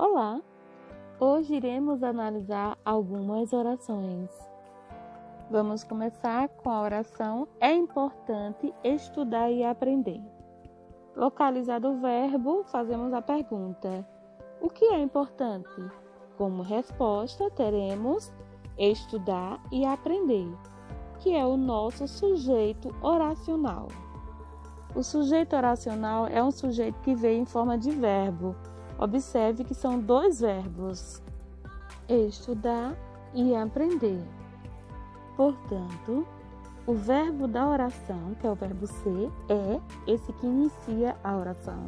Olá! Hoje iremos analisar algumas orações. Vamos começar com a oração "É importante estudar e aprender". Localizado o verbo, fazemos a pergunta: o que é importante? Como resposta, teremos estudar e aprender, que é o nosso sujeito oracional. O sujeito oracional é um sujeito que veio em forma de verbo. Observe que são dois verbos, estudar e aprender. Portanto, o verbo da oração, que é o verbo ser, é esse que inicia a oração.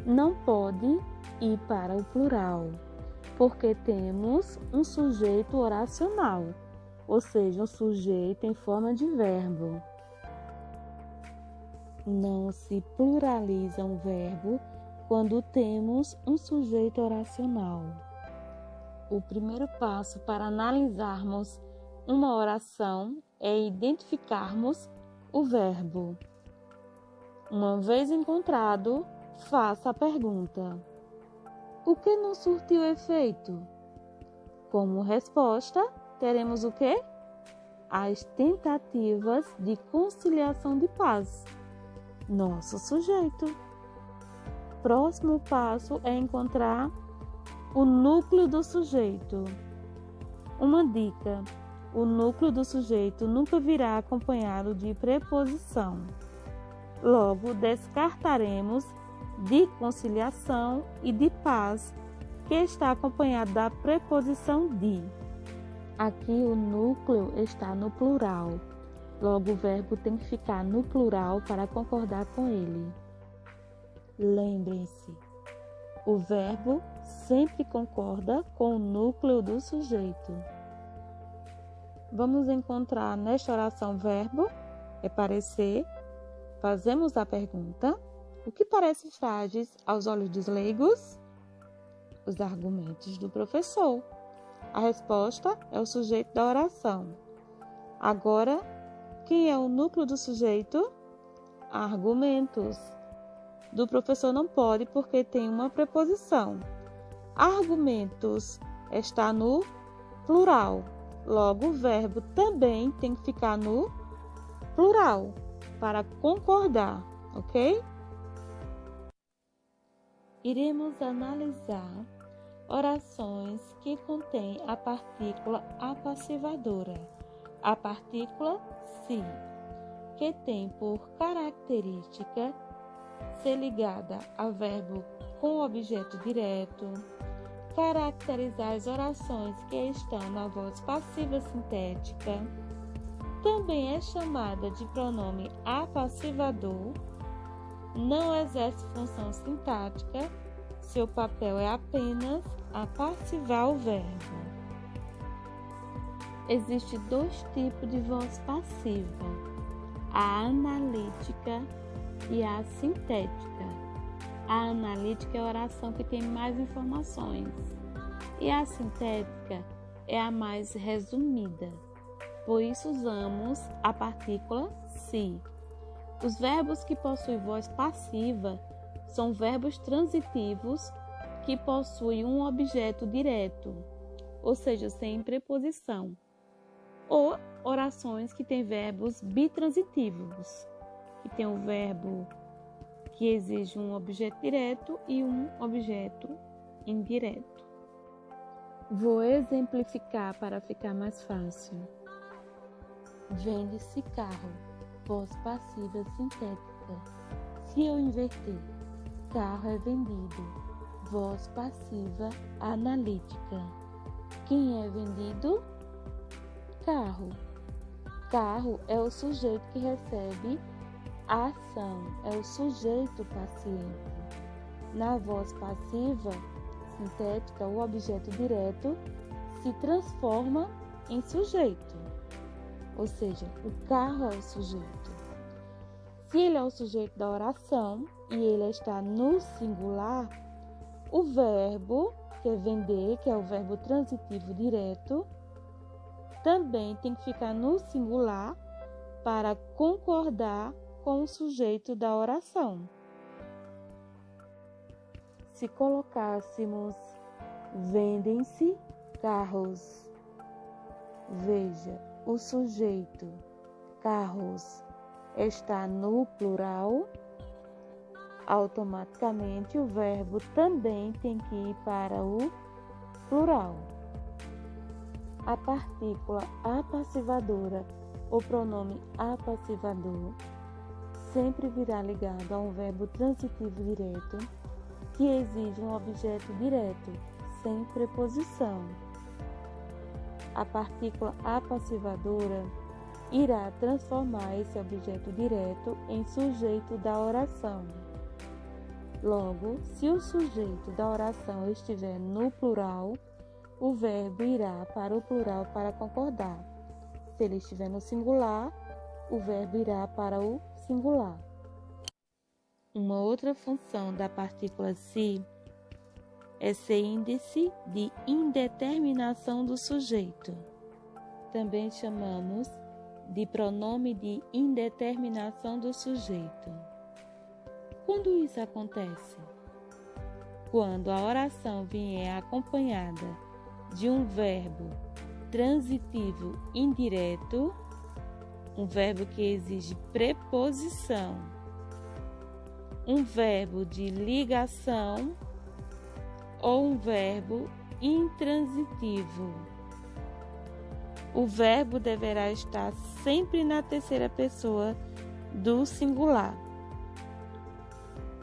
Não pode ir para o plural, porque temos um sujeito oracional, ou seja, um sujeito em forma de verbo. Não se pluraliza um verbo quando temos um sujeito oracional. O primeiro passo para analisarmos uma oração é identificarmos o verbo. Uma vez encontrado, faça a pergunta: o que não surtiu efeito? Como resposta, teremos o quê? As tentativas de conciliação de paz. Nosso sujeito. Próximo passo é encontrar o núcleo do sujeito. Uma dica: o núcleo do sujeito nunca virá acompanhado de preposição. Logo, descartaremos de conciliação e de paz, que está acompanhado da preposição de. Aqui o núcleo está no plural. Logo, o verbo tem que ficar no plural para concordar com ele. Lembrem-se, o verbo sempre concorda com o núcleo do sujeito. Vamos encontrar nesta oração verbo, é parecer. Fazemos a pergunta: o que parece frágeis aos olhos dos leigos? Os argumentos do professor. A resposta é o sujeito da oração. Agora, quem é o núcleo do sujeito? Argumentos. Do professor não pode porque tem uma preposição. Argumentos está no plural. Logo, o verbo também tem que ficar no plural para concordar, ok? Iremos analisar orações que contêm a partícula apassivadora, a partícula se, que tem por característica ser ligada a verbo com objeto direto, caracterizar as orações que estão na voz passiva sintética, também é chamada de pronome apassivador, não exerce função sintática, seu papel é apenas apassivar o verbo. Existem dois tipos de voz passiva, a analítica e a sintética. A analítica é a oração que tem mais informações e a sintética é a mais resumida. Por isso usamos a partícula se. Os verbos que possuem voz passiva são verbos transitivos que possuem um objeto direto, ou seja, sem preposição, ou orações que têm verbos bitransitivos, que tem um verbo que exige um objeto direto e um objeto indireto. Vou exemplificar para ficar mais fácil. Vende-se carro, voz passiva sintética. Se eu inverter, carro é vendido, voz passiva analítica. Quem é vendido? Carro. Carro é o sujeito que recebe a ação, é o sujeito passiente. Na voz passiva sintética, o objeto direto se transforma em sujeito, ou seja, o carro é o sujeito. Se ele é o sujeito da oração e ele está no singular, o verbo, que é vender, que é o verbo transitivo direto, também tem que ficar no singular para concordar com o sujeito da oração. Se colocássemos Vendem-se carros. Veja, o sujeito carros está no plural. Automaticamente o verbo também tem que ir para o plural. A partícula apassivadora, o pronome apassivador, sempre virá ligado a um verbo transitivo direto que exige um objeto direto, sem preposição. A partícula apassivadora irá transformar esse objeto direto em sujeito da oração. Logo, se o sujeito da oração estiver no plural, o verbo irá para o plural para concordar. Se ele estiver no singular, o verbo irá para o singular. Uma outra função da partícula se é ser índice de indeterminação do sujeito. Também chamamos de pronome de indeterminação do sujeito. Quando isso acontece? Quando a oração vier acompanhada de um verbo transitivo indireto, um verbo que exige preposição, um verbo de ligação ou um verbo intransitivo. O verbo deverá estar sempre na terceira pessoa do singular.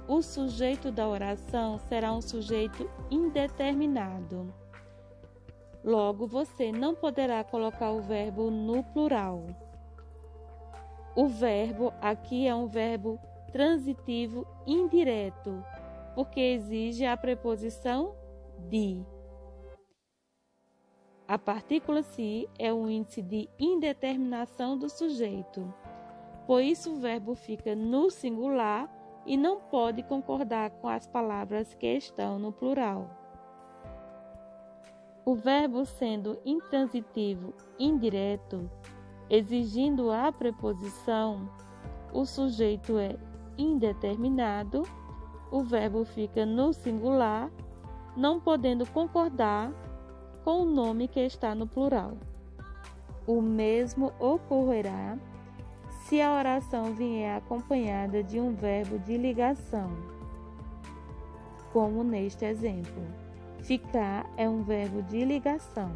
O sujeito da oração será um sujeito indeterminado. Logo, você não poderá colocar o verbo no plural. O verbo aqui é um verbo transitivo indireto, porque exige a preposição de. A partícula se é um índice de indeterminação do sujeito. Por isso, o verbo fica no singular e não pode concordar com as palavras que estão no plural. O verbo sendo intransitivo indireto, exigindo a preposição, o sujeito é indeterminado, o verbo fica no singular, não podendo concordar com o nome que está no plural. O mesmo ocorrerá se a oração vier acompanhada de um verbo de ligação, como neste exemplo. Ficar é um verbo de ligação.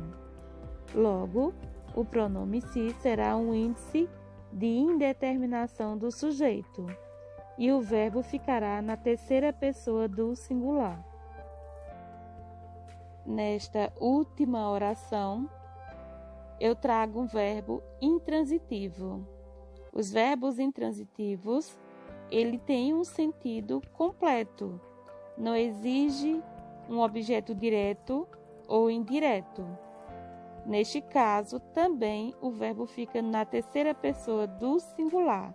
Logo, o pronome se será um índice de indeterminação do sujeito e o verbo ficará na terceira pessoa do singular. Nesta última oração, eu trago um verbo intransitivo. Os verbos intransitivos, ele tem um sentido completo, não exige um objeto direto ou indireto. Neste caso, também o verbo fica na terceira pessoa do singular,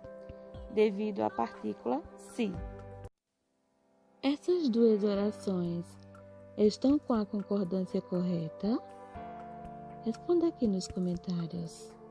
devido à partícula se. Essas duas orações estão com a concordância correta? Responda aqui nos comentários.